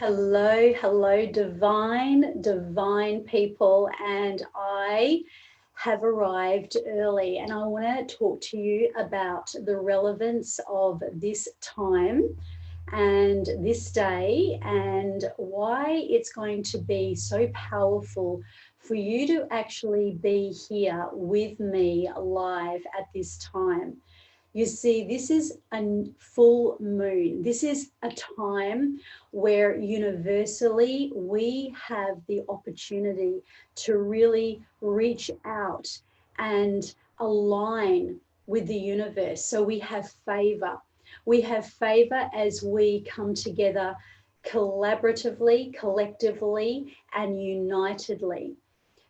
Hello, hello, divine people. And I have arrived early and I want to talk to you about the relevance of this time and this day and why it's going to be so powerful for you to actually be here with me live at this time. You see, this is a full moon. This is a time where universally we have the opportunity to really reach out and align with the universe. So we have favor. We have favor as we come together collaboratively, collectively, and unitedly.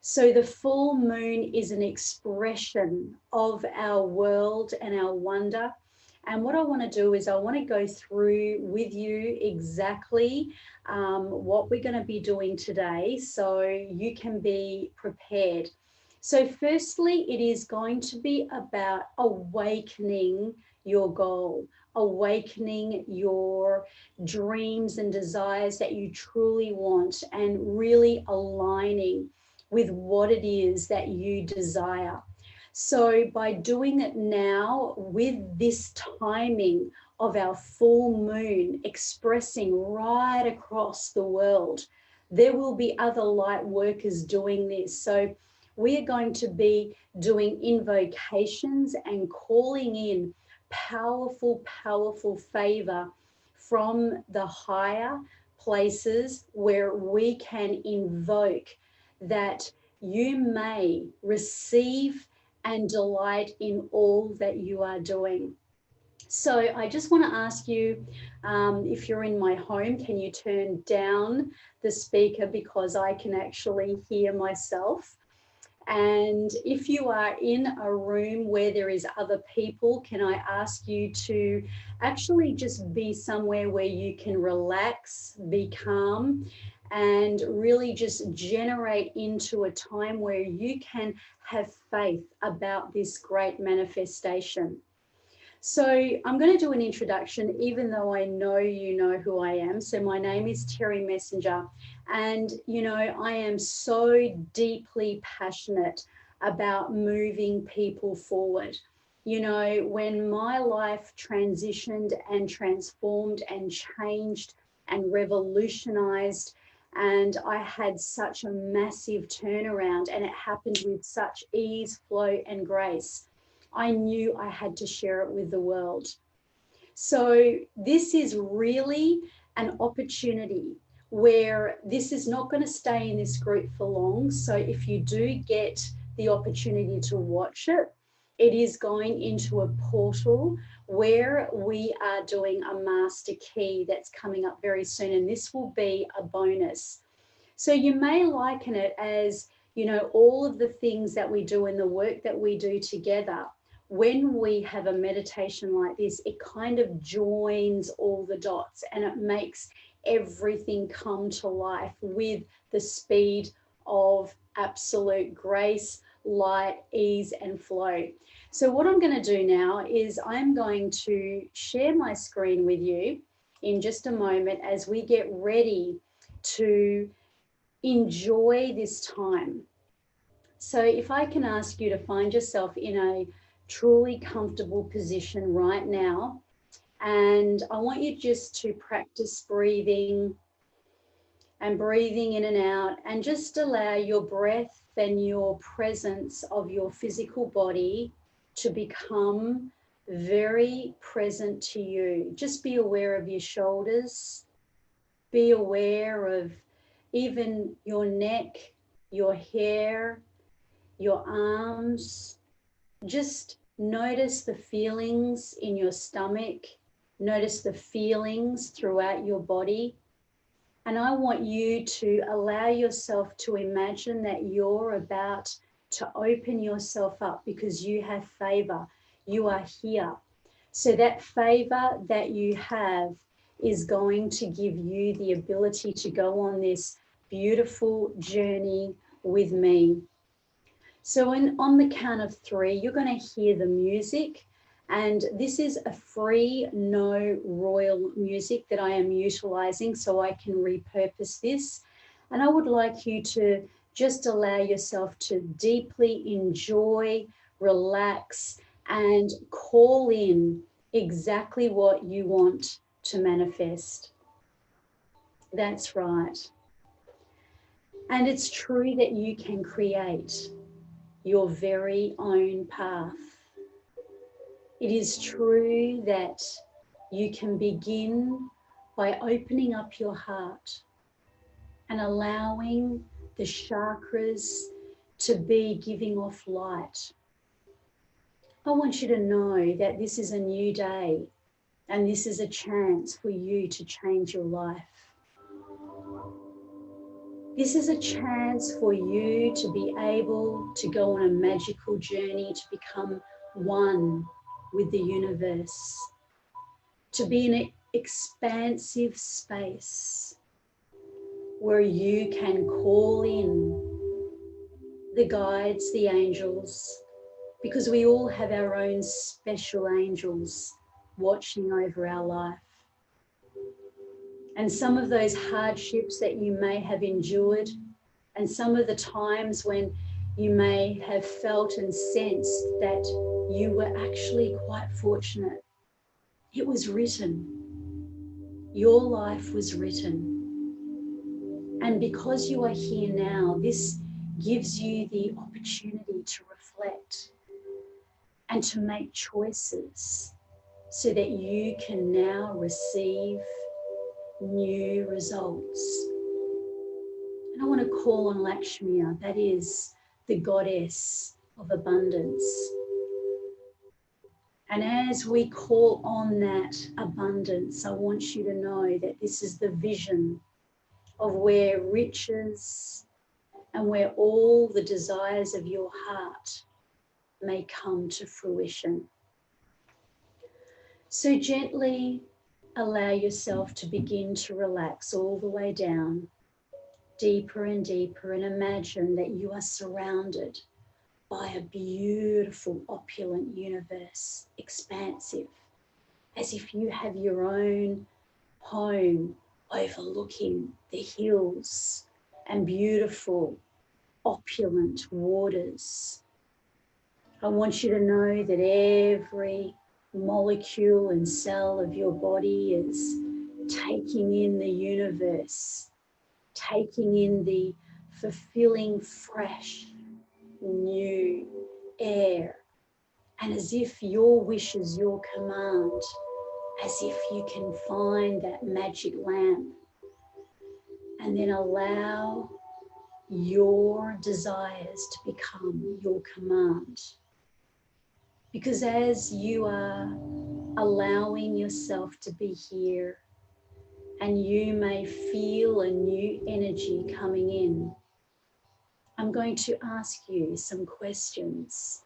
So the full moon is an expression of our world and our wonder. And what I want to do is I want to go through with you exactly what we're going to be doing today so you can be prepared. So firstly, it is going to be about awakening your goal, awakening your dreams and desires that you truly want, and really aligning with what it is that you desire. So, by doing it now with this timing of our full moon expressing right across the world, there will be other light workers doing this. So, we are going to be doing invocations and calling in powerful, powerful favor from the higher places where we can invoke that you may receive and delight in all that you are doing. So I just want to ask you, if you're in my home, can you turn down the speaker because I can actually hear myself? And if you are in a room where there is other people, can I ask you to actually just be somewhere where you can relax, be calm, and really just generate into a time where you can have faith about this great manifestation. So I'm going to do an introduction, even though I know you know who I am. So my name is Terry Messenger, and I am so deeply passionate about moving people forward. When my life transitioned and transformed and changed and revolutionized, and I had such a massive turnaround, and it happened with such ease, flow, and grace, I knew I had to share it with the world. So this is really an opportunity where this is not going to stay in this group for long. So if you do get the opportunity to watch it, it is going into a portal where we are doing a master key that's coming up very soon. And this will be a bonus. So you may liken it as, all of the things that we do and the work that we do together. When we have a meditation like this, it kind of joins all the dots and it makes everything come to life with the speed of absolute grace, light, ease, and flow. So what I'm going to do now is I'm going to share my screen with you in just a moment as we get ready to enjoy this time. So if I can ask you to find yourself in a truly comfortable position right now, and I want you just to practice breathing and breathing in and out, and just allow your breath and your presence of your physical body to become very present to you. Just be aware of your shoulders, be aware of even your neck, your hair, your arms. Just notice the feelings in your stomach. Notice the feelings throughout your body. And I want you to allow yourself to imagine that you're about to open yourself up because you have favor. You are here. So that favor that you have is going to give you the ability to go on this beautiful journey with me. So on the count of three, you're going to hear the music, And this is a free, no royal music that I am utilizing so I can repurpose this. And I would like you to just allow yourself to deeply enjoy, relax, and call in exactly what you want to manifest. That's right. And it's true that you can create your very own path. It is true that you can begin by opening up your heart and allowing the chakras to be giving off light. I want you to know that this is a new day and this is a chance for you to change your life. This is a chance for you to be able to go on a magical journey to become one with the universe, to be in an expansive space where you can call in the guides, the angels, because we all have our own special angels watching over our life. And some of those hardships that you may have endured, and some of the times when you may have felt and sensed that you were actually quite fortunate, it was written. Your life was written. And because you are here now, this gives you the opportunity to reflect and to make choices so that you can now receive new results. And I want to call on Lakshmi, that is the goddess of abundance. And as we call on that abundance, I want you to know that this is the vision of where riches and where all the desires of your heart may come to fruition. So gently allow yourself to begin to relax all the way down, deeper and deeper, and imagine that you are surrounded by a beautiful, opulent universe, expansive, as if you have your own home overlooking the hills and beautiful, opulent waters. I want you to know that every molecule and cell of your body is taking in the universe, taking in the fulfilling, fresh, new air. And as if your wish is your command, as if you can find that magic lamp and then allow your desires to become your command. Because as you are allowing yourself to be here and you may feel a new energy coming in, I'm going to ask you some questions.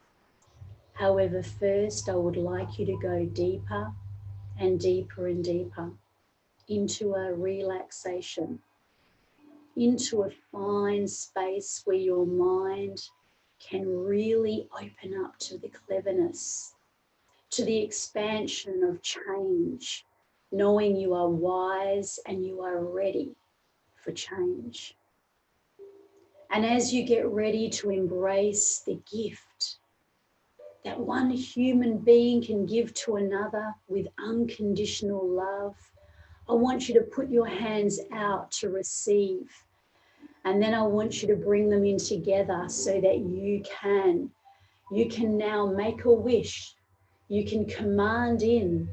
However, first I would like you to go deeper and deeper and deeper into a relaxation, into a fine space where your mind can really open up to the cleverness, to the expansion of change, knowing you are wise and you are ready for change. And as you get ready to embrace the gift that one human being can give to another with unconditional love, I want you to put your hands out to receive. And then I want you to bring them in together so that you can now make a wish. You can command in,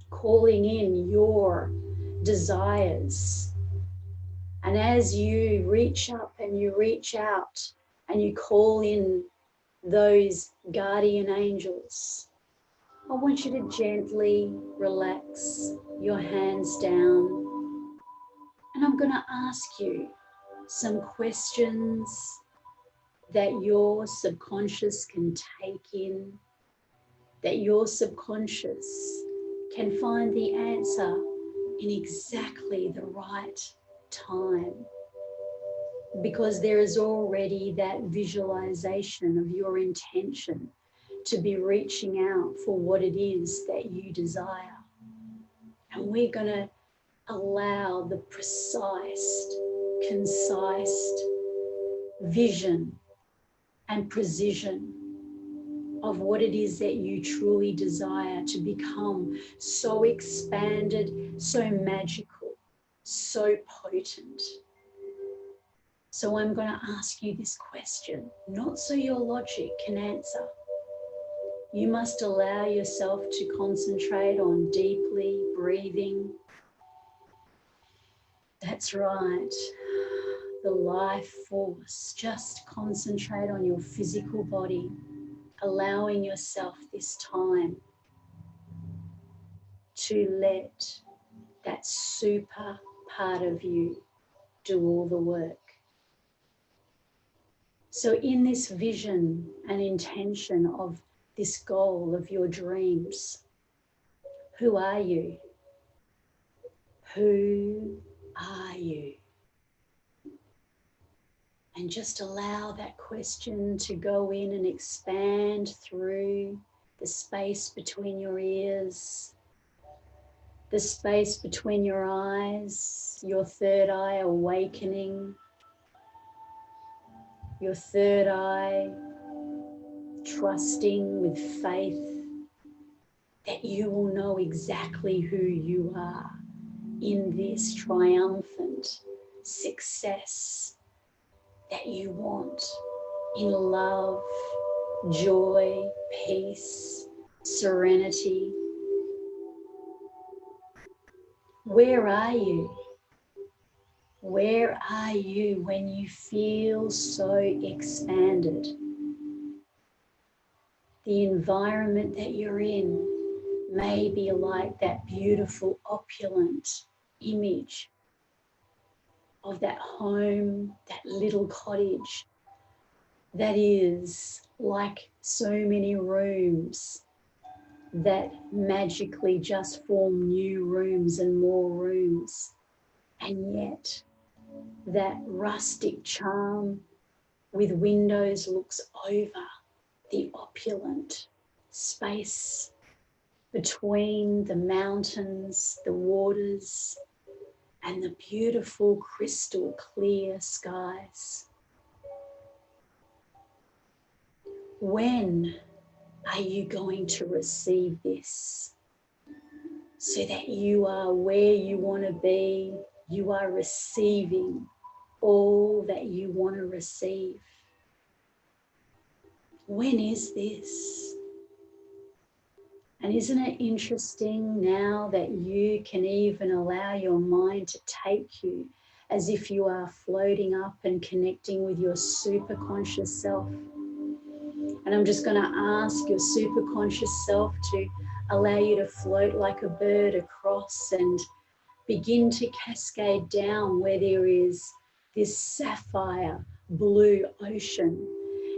calling in your desires. And as you reach up and you reach out and you call in those guardian angels, I want you to gently relax your hands down. And I'm going to ask you some questions that your subconscious can take in, that your subconscious can find the answer in exactly the right time. Because there is already that visualization of your intention to be reaching out for what it is that you desire. And we're going to allow the precise, concise vision and precision of what it is that you truly desire to become so expanded, so magical, so potent. So I'm going to ask you this question, not so your logic can answer. You must allow yourself to concentrate on deeply breathing. That's right. The life force. Just concentrate on your physical body, allowing yourself this time to let that super part of you do all the work. So in this vision and intention of this goal of your dreams, who are you? Who are you? And just allow that question to go in and expand through the space between your ears, the space between your eyes, your third eye awakening, your third eye trusting with faith that you will know exactly who you are in this triumphant success that you want in love, joy, peace, serenity. Where are you? Where are you when you feel so expanded? The environment that you're in may be like that beautiful opulent image of that home, that little cottage that is like so many rooms that magically just form new rooms and more rooms. And yet that rustic charm with windows looks over the opulent space between the mountains, the waters, and the beautiful crystal clear skies. When are you going to receive this so that you are where you want to be? You are receiving all that you want to receive. When is this? And isn't it interesting now that you can even allow your mind to take you as if you are floating up and connecting with your super conscious self? And I'm just going to ask your super conscious self to allow you to float like a bird across and begin to cascade down where there is this sapphire blue ocean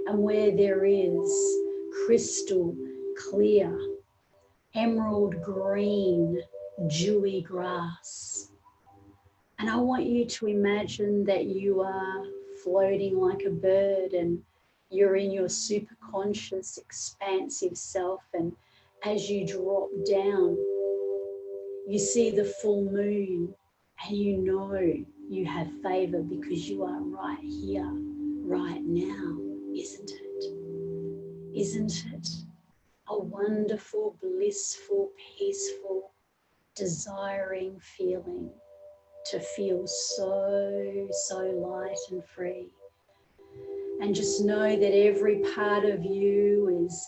and where there is crystal clear, emerald green, dewy grass. And I want you to imagine that you are floating like a bird and you're in your super conscious, expansive self. And as you drop down, you see the full moon and you know you have favor because you are right here, right now, isn't it? Isn't it a wonderful, blissful, peaceful, desiring feeling to feel so light and free? And just know that every part of you is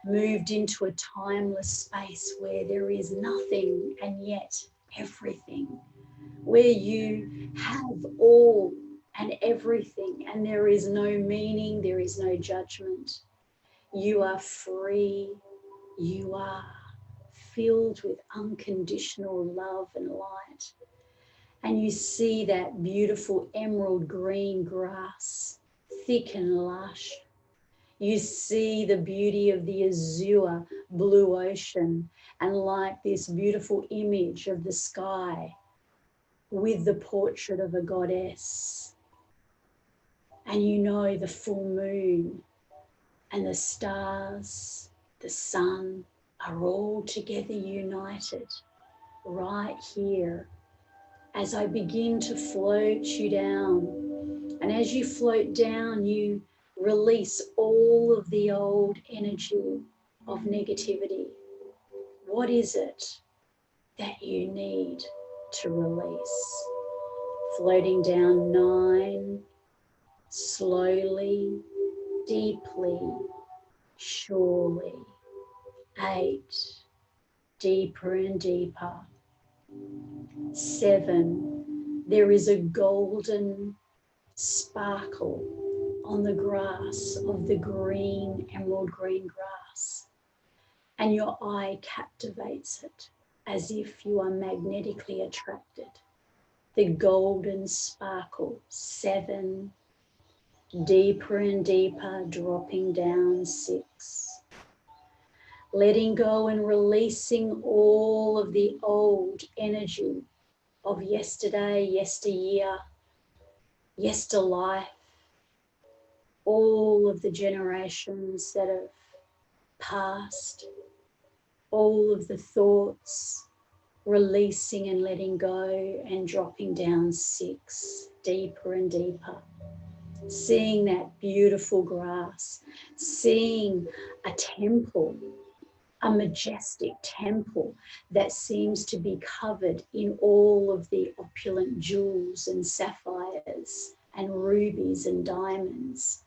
moved into a timeless space where there is nothing and yet everything, where you have all and everything and there is no meaning, there is no judgment. You are free, you are filled with unconditional love and light. And you see that beautiful emerald green grass, thick and lush. You see the beauty of the azure blue ocean and like this beautiful image of the sky with the portrait of a goddess. And you know the full moon and the stars the sun are all together united right here as I begin to float you down. And as you float down, you release all of the old energy of negativity. What is it that you need to release? Floating down 9, slowly, deeply, surely. 8, deeper and deeper. 7, there is a golden sparkle on the grass of the green, emerald green grass, and your eye captivates it as if you are magnetically attracted. The golden sparkle. 7, deeper and deeper, dropping down. 6, letting go and releasing all of the old energy of yesterday, yesteryear, yesterlife, all of the generations that have passed, all of the thoughts, releasing and letting go and dropping down. 6, deeper and deeper. Seeing that beautiful grass, seeing a temple, a majestic temple that seems to be covered in all of the opulent jewels and sapphires and rubies and diamonds.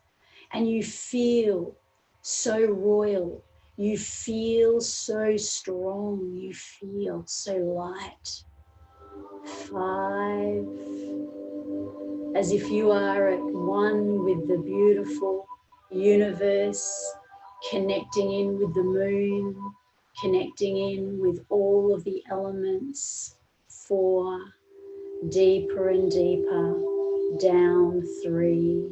And you feel so royal, you feel so strong, you feel so light. 5, as if you are at one with the beautiful universe, connecting in with the moon, connecting in with all of the elements. 4, deeper and deeper, down. 3,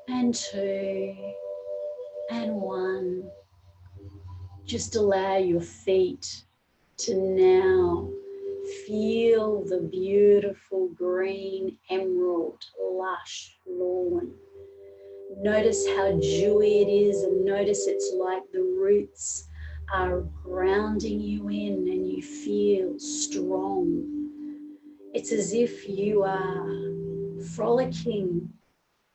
and 2, and 1. Just allow your feet to now feel the beautiful green, emerald, lush lawn. Notice how dewy it is, and notice it's like the roots are grounding you in and you feel strong. It's as if you are frolicking,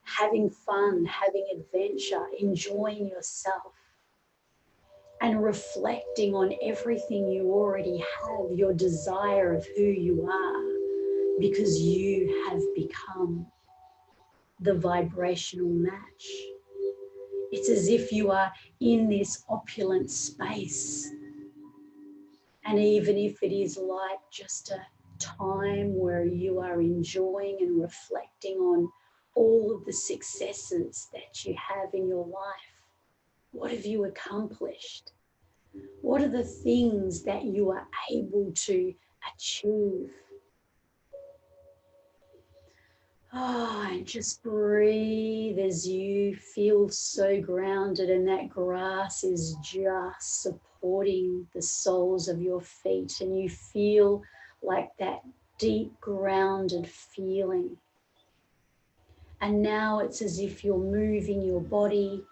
having fun, having adventure, enjoying yourself, and reflecting on everything you already have, your desire of who you are, because you have become the vibrational match. It's as if you are in this opulent space. And even if it is like just a time where you are enjoying and reflecting on all of the successes that you have in your life, what have you accomplished? What are the things that you are able to achieve? And just breathe as you feel so grounded, and that grass is just supporting the soles of your feet, and you feel like that deep grounded feeling. And now it's as if you're moving your body,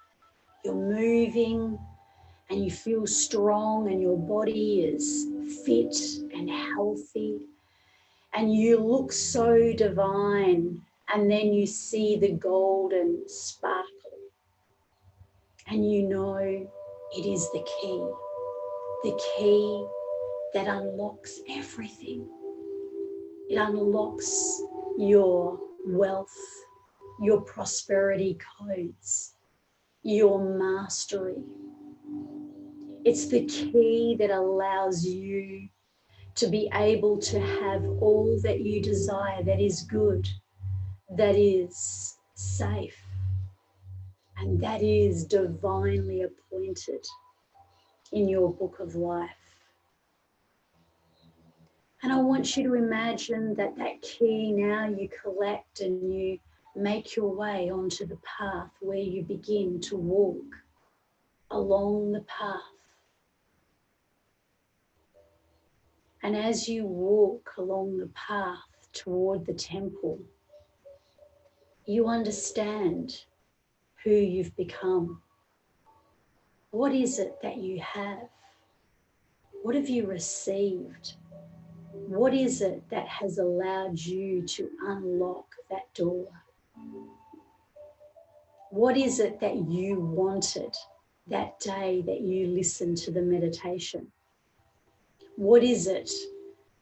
you're moving, and you feel strong, and your body is fit and healthy, and you look so divine. And then you see the golden sparkle, and you know it is the key that unlocks everything. It unlocks your wealth, your prosperity codes, your mastery. It's the key that allows you to be able to have all that you desire, that is good, that is safe, and that is divinely appointed in your book of life. And I want you to imagine that key now you collect, and you make your way onto the path where you begin to walk along the path. And as you walk along the path toward the temple, you understand who you've become. What is it that you have? What have you received? What is it that has allowed you to unlock that door? What is it that you wanted that day that you listened to the meditation? What is it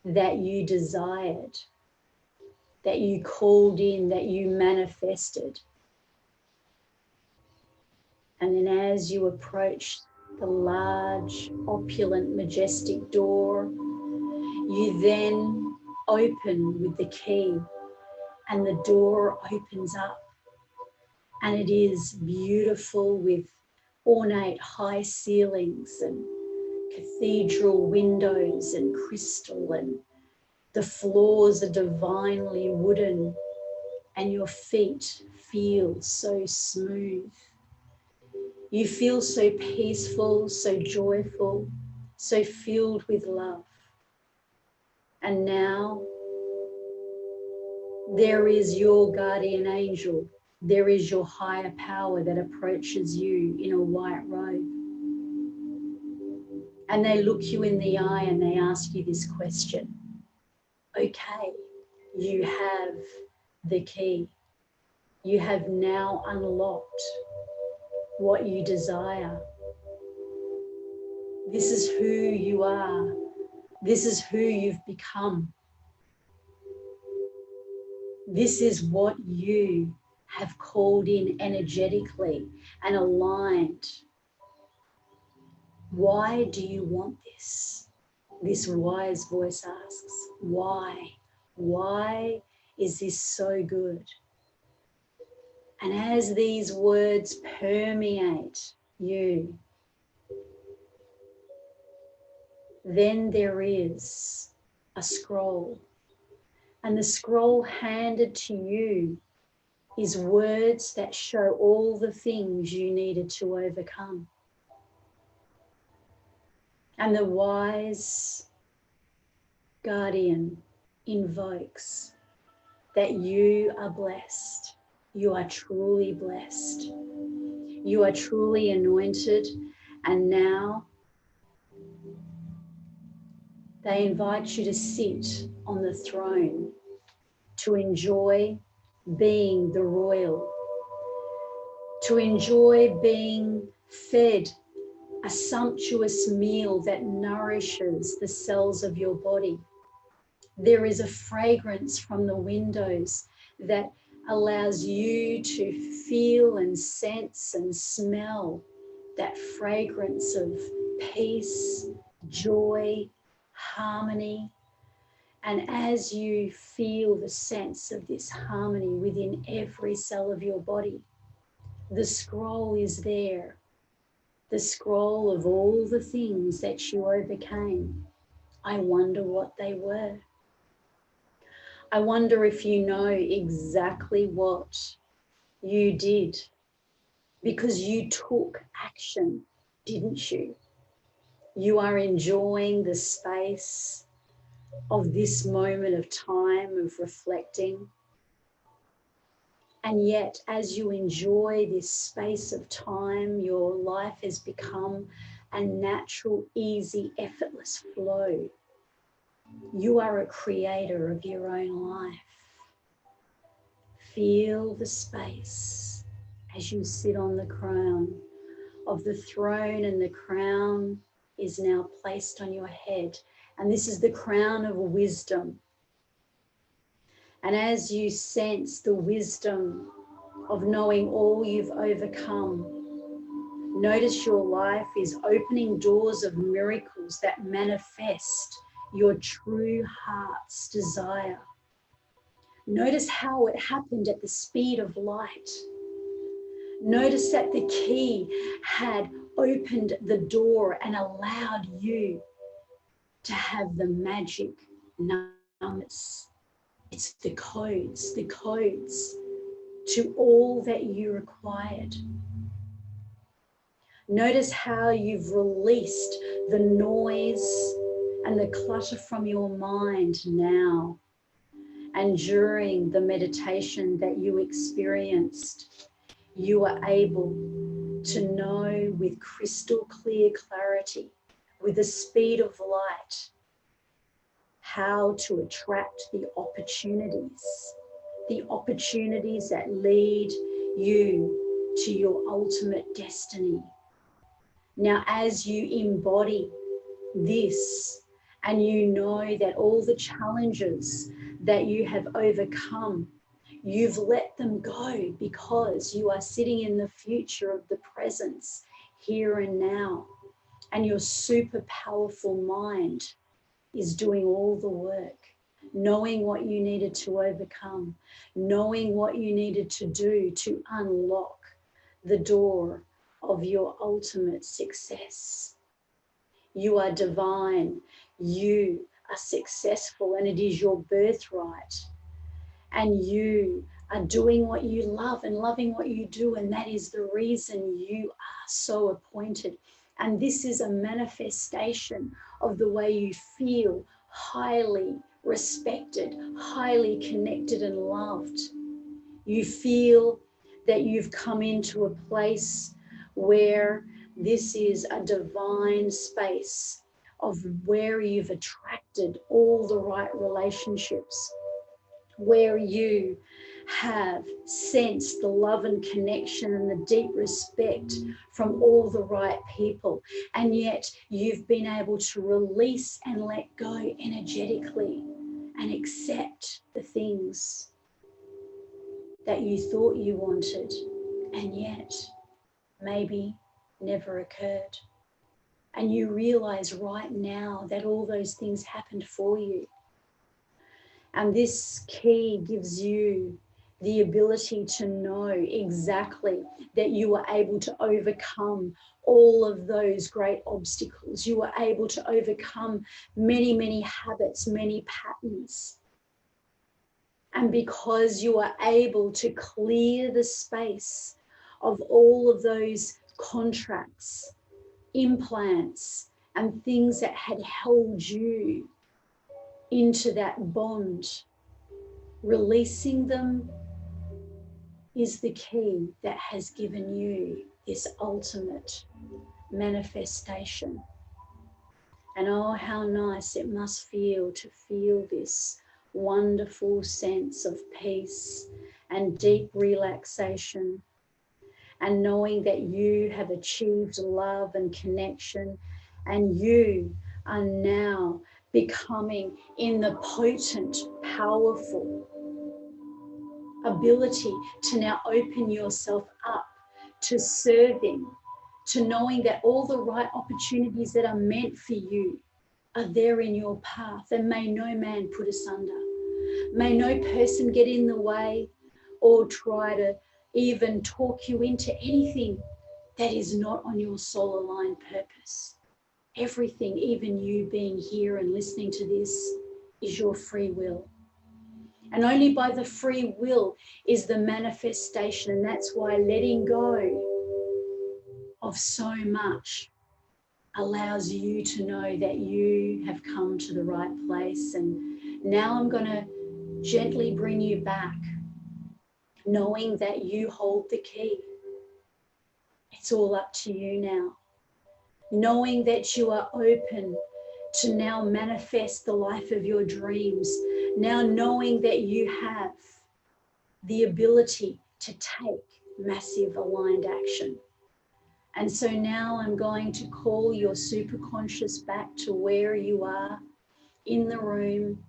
that you desired, that you called in, that you manifested? And then as you approach the large, opulent, majestic door, you then open with the key, and the door opens up, and it is beautiful with ornate high ceilings and cathedral windows and crystal, and the floors are divinely wooden, and your feet feel so smooth. You feel so peaceful, so joyful, so filled with love. And now there is your guardian angel. There is your higher power that approaches you in a white robe. And they look you in the eye and they ask you this question. Okay, you have the key. You have now unlocked what you desire. This is who you are. This is who you've become. This is what you have called in energetically and aligned. Why do you want this? This wise voice asks, why? Why is this so good? And as these words permeate you, then there is a scroll. And the scroll handed to you is words that show all the things you needed to overcome. And the wise guardian invokes that you are blessed. You are truly blessed. You are truly anointed. And now they invite you to sit on the throne to enjoy being the royal, to enjoy being fed a sumptuous meal that nourishes the cells of your body. There is a fragrance from the windows that allows you to feel and sense and smell that fragrance of peace, joy, harmony. And as you feel the sense of this harmony within every cell of your body, the scroll is there. The scroll of all the things that you overcame. I wonder what they were. I wonder if you know exactly what you did, because you took action, didn't you? You are enjoying the space of this moment of time of reflecting. And yet, as you enjoy this space of time, your life has become a natural, easy, effortless flow. You are a creator of your own life. Feel the space as you sit on the crown of the throne, and the crown is now placed on your head. And this is the crown of wisdom. And as you sense the wisdom of knowing all you've overcome, notice your life is opening doors of miracles that manifest your true heart's desire. Notice how it happened at the speed of light. Notice that the key had opened the door and allowed you to have the magic numbers. It's the codes to all that you required. Notice how you've released the noise and the clutter from your mind now. And during the meditation that you experienced, you are able to know with crystal clear clarity, with the speed of light, how to attract the opportunities that lead you to your ultimate destiny. Now, as you embody this and you know that all the challenges that you have overcome, you've let them go because you are sitting in the future of the presence here and now, and your super powerful mind is doing all the work, knowing what you needed to overcome, knowing what you needed to do to unlock the door of your ultimate success. You are divine, you are successful, and it is your birthright. And you are doing what you love and loving what you do, and that is the reason you are so appointed. And this is a manifestation of the way you feel highly respected, highly connected and loved. You feel that you've come into a place where this is a divine space of where you've attracted all the right relationships, where you have sensed the love and connection and the deep respect from all the right people, and yet you've been able to release and let go energetically and accept the things that you thought you wanted and yet maybe never occurred. And you realize right now that all those things happened for you. And this key gives you the ability to know exactly that you were able to overcome all of those great obstacles. You were able to overcome many, many habits, many patterns. And because you are able to clear the space of all of those contracts, implants, and things that had held you into that bond, releasing them is the key that has given you this ultimate manifestation. And oh, how nice it must feel to feel this wonderful sense of peace and deep relaxation, and knowing that you have achieved love and connection, and you are now becoming in the potent, powerful ability to now open yourself up to serving, to knowing that all the right opportunities that are meant for you are there in your path, and may no man put asunder. May no person get in the way or try to even talk you into anything that is not on your soul aligned purpose. Everything, even you being here and listening to this, is your free will. And only by the free will is the manifestation. And that's why letting go of so much allows you to know that you have come to the right place. And now I'm going to gently bring you back, knowing that you hold the key. It's all up to you now. Knowing that you are open to now manifest the life of your dreams. Now knowing that you have the ability to take massive aligned action. And so now I'm going to call your superconscious back to where you are in the room.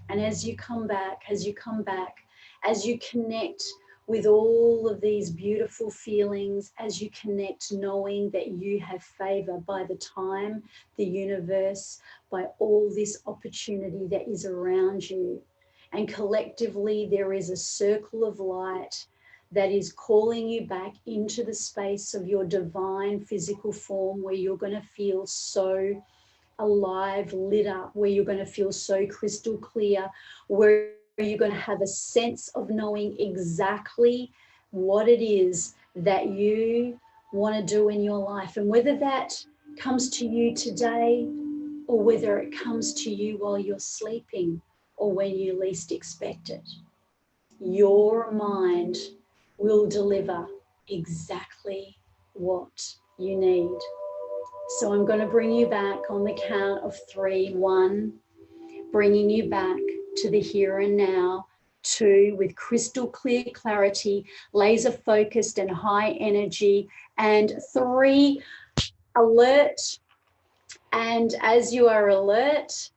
And as you come back, as you connect with all of these beautiful feelings, as you connect knowing that you have favor by the time, the universe, by all this opportunity that is around you. And collectively there is a circle of light that is calling you back into the space of your divine physical form, where you're going to feel so alive, lit up, where you're going to feel so crystal clear, where you're going to have a sense of knowing exactly what it is that you want to do in your life. And whether that comes to you today, or whether it comes to you while you're sleeping, or when you least expect it, your mind will deliver exactly what you need. So I'm going to bring you back on the count of 3. 1, bringing you back to the here and now. 2, with crystal clear clarity, laser focused and high energy. And 3, alert. And as you are alert,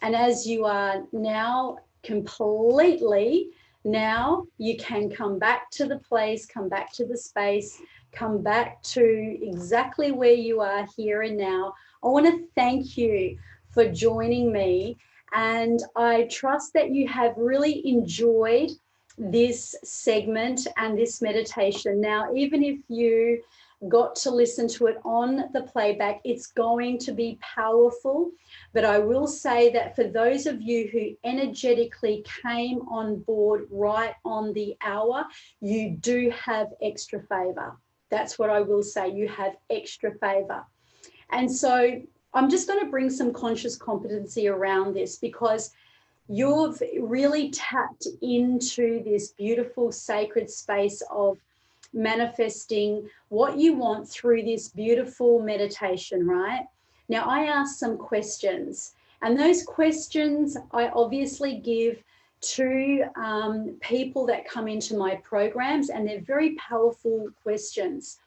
and as you are now completely, now you can come back to the place, come back to the space, come back to exactly where you are here and now. I want to thank you for joining me, and I trust that you have really enjoyed this segment and this meditation. Now, even if you got to listen to it on the playback, it's going to be powerful. But I will say that for those of you who energetically came on board right on the hour, you do have extra favor. That's what I will say. You have extra favor. And so I'm just going to bring some conscious competency around this, because you've really tapped into this beautiful sacred space of manifesting what you want through this beautiful meditation, right? Now, I asked some questions, and those questions I obviously give to people that come into my programs, and they're very powerful questions.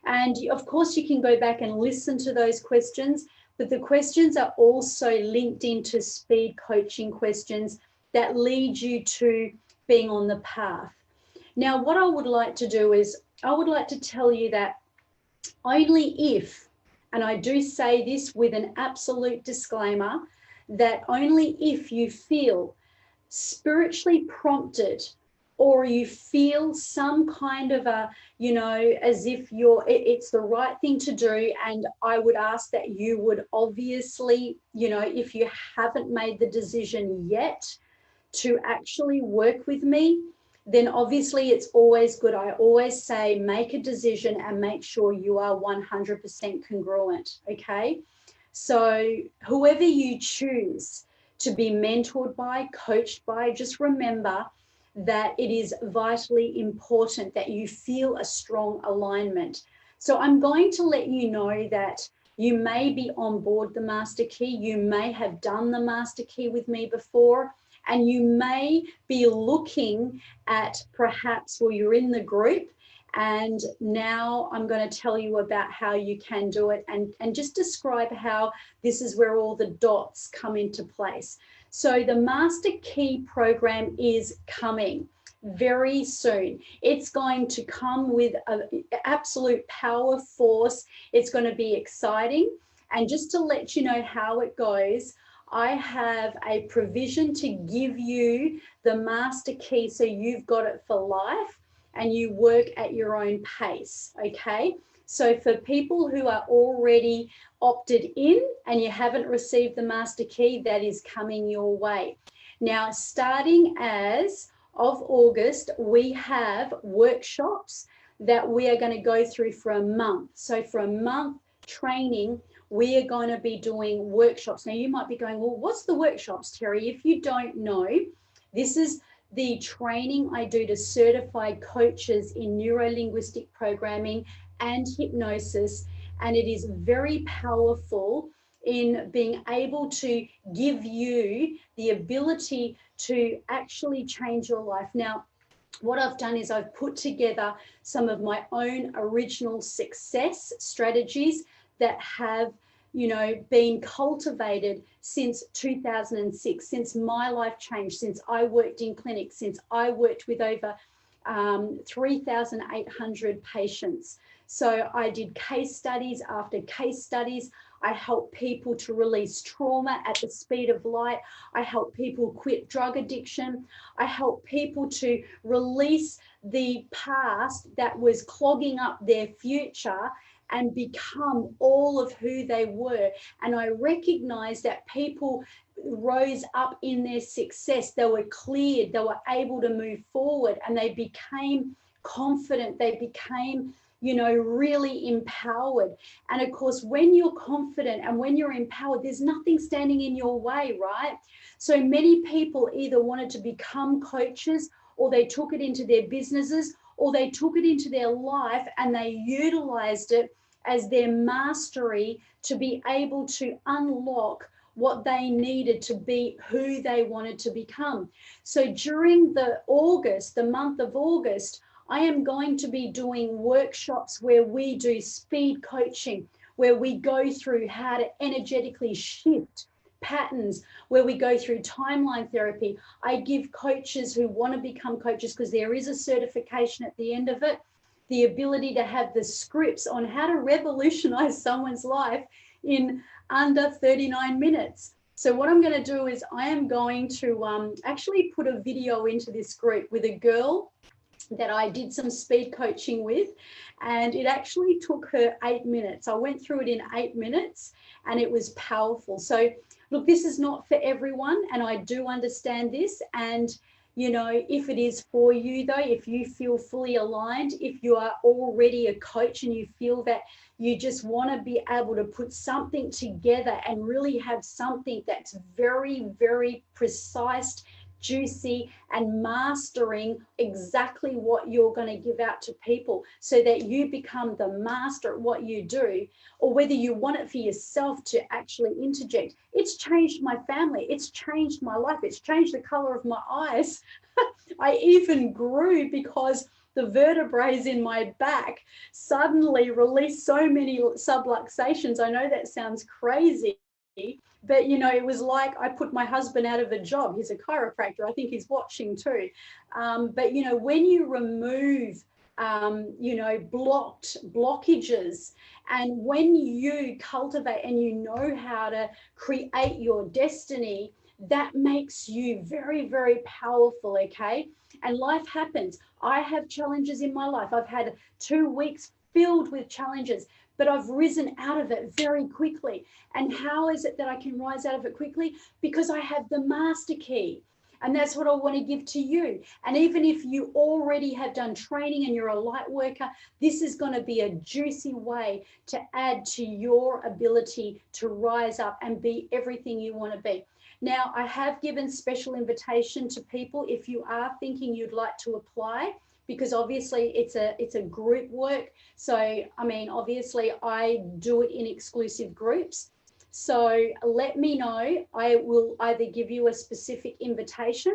And of course, you can go back and listen to those questions, but the questions are also linked into speed coaching questions that lead you to being on the path. Now, what I would like to do is I would like to tell you that only if, and I do say this with an absolute disclaimer, that only if you feel spiritually prompted, or you feel some kind of a, you know, as if it's the right thing to do. And I would ask that you would obviously, you know, if you haven't made the decision yet to actually work with me, then obviously it's always good. I always say, make a decision and make sure you are 100% congruent, okay? So whoever you choose to be mentored by, coached by, just remember that it is vitally important that you feel a strong alignment. So I'm going to let you know that you may be on board the Master Key, you may have done the Master Key with me before, and you may be looking at perhaps, well, you're in the group, and now I'm going to tell you about how you can do it, and just describe how this is where all the dots come into place. So the Master Key program is coming very soon. It's going to come with an absolute power force. It's going to be exciting. And just to let you know how it goes, I have a provision to give you the Master Key, so you've got it for life and you work at your own pace, okay? So for people who are already opted in and you haven't received the Master Key, that is coming your way. Now, starting as of August, we have workshops that we are going to go through for a month. So for a month training, we are going to be doing workshops. Now, you might be going, well, what's the workshops, Terry? If you don't know, this is the training I do to certified coaches in neuro-linguistic programming and hypnosis, and it is very powerful in being able to give you the ability to actually change your life. Now, what I've done is I've put together some of my own original success strategies that have, you know, been cultivated since 2006, since my life changed, since I worked in clinics, since I worked with over 3,800 patients. So I did case studies after case studies. I help people to release trauma at the speed of light. I help people quit drug addiction. I help people to release the past that was clogging up their future and become all of who they were. And I recognize that people rose up in their success. They were cleared, they were able to move forward, and they became confident. They became, you know, really empowered. And of course, when you're confident and when you're empowered, there's nothing standing in your way, right? So many people either wanted to become coaches, or they took it into their businesses, or they took it into their life and they utilized it as their mastery to be able to unlock what they needed to be who they wanted to become. So during the month of August, I am going to be doing workshops where we do speed coaching, where we go through how to energetically shift patterns, where we go through timeline therapy. I give coaches who want to become coaches, because there is a certification at the end of it, the ability to have the scripts on how to revolutionize someone's life in under 39 minutes. So what I'm going to do is I am going to actually put a video into this group with a girl that I did some speed coaching with, and it actually took her 8 minutes. I went through it in 8 minutes and it was powerful. So look, this is not for everyone, and I do understand this. And you know, if it is for you though, if you feel fully aligned, if you are already a coach and you feel that you just want to be able to put something together and really have something that's very, very precise, juicy, and mastering exactly what you're going to give out to people so that you become the master at what you do, or whether you want it for yourself to actually interject. It's changed my family. It's changed my life. It's changed the color of my eyes. I even grew because the vertebrae in my back suddenly released so many subluxations. I know that sounds crazy, but you know, it was like I put my husband out of a job. He's a chiropractor. I think he's watching too. But you know, when you remove you know, blockages, and when you cultivate and you know how to create your destiny, that makes you very, very powerful. Okay. And life happens. I have challenges in my life. I've had 2 weeks filled with challenges, but I've risen out of it very quickly. And how is it that I can rise out of it quickly? Because I have the master key. And that's what I want to give to you. And even if you already have done training and you're a light worker, this is going to be a juicy way to add to your ability to rise up and be everything you want to be. Now, I have given special invitation to people if you are thinking you'd like to apply, because obviously it's a group work. So, I mean, obviously I do it in exclusive groups. So let me know. I will either give you a specific invitation,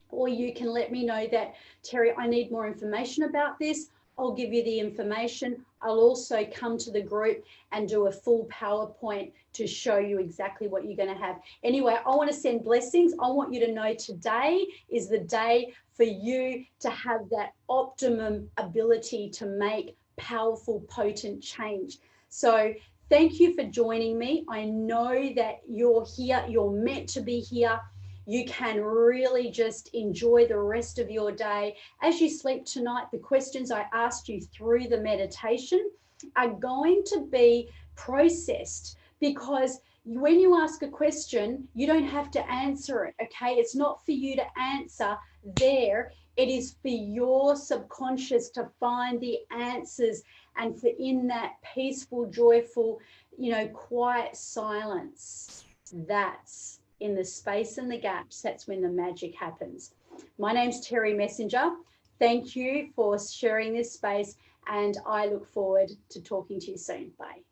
or you can let me know that, Terry, I need more information about this. I'll give you the information. I'll also come to the group and do a full PowerPoint to show you exactly what you're going to have. Anyway, I want to send blessings. I want you to know today is the day for you to have that optimum ability to make powerful, potent change. So thank you for joining me. I know that you're here. You're meant to be here. You can really just enjoy the rest of your day. As you sleep tonight, the questions I asked you through the meditation are going to be processed, because when you ask a question, you don't have to answer it, okay? It's not for you to answer there. It is for your subconscious to find the answers, and for in that peaceful, joyful, you know, quiet silence, that's in the space and the gaps, that's when the magic happens. My name's Terry Messenger. Thank you for sharing this space, and I look forward to talking to you soon. Bye.